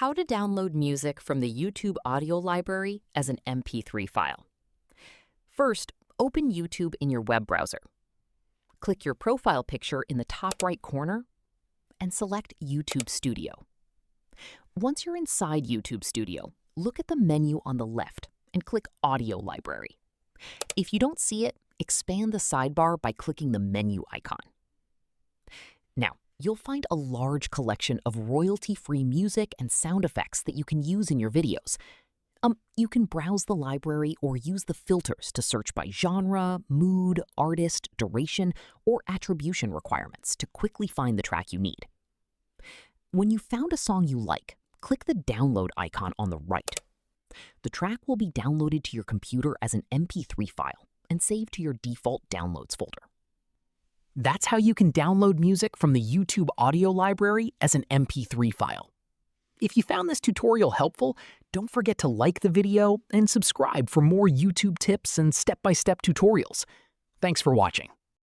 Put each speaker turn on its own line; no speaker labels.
How to download music from the YouTube audio library as an MP3 file. First, open YouTube in your web browser. Click your profile picture in the top right corner and select YouTube Studio. Once you're inside YouTube Studio, look at the menu on the left and click Audio Library. If you don't see it, expand the sidebar by clicking the menu icon. Now, you'll find a large collection of royalty-free music and sound effects that you can use in your videos. You can browse the library or use the filters to search by genre, mood, artist, duration, or attribution requirements to quickly find the track you need. When you've found a song you like, click the download icon on the right. The track will be downloaded to your computer as an MP3 file and saved to your default downloads folder. That's how you can download music from the YouTube audio library as an MP3 file. If you found this tutorial helpful, don't forget to like the video and subscribe for more YouTube tips and step-by-step tutorials. Thanks for watching.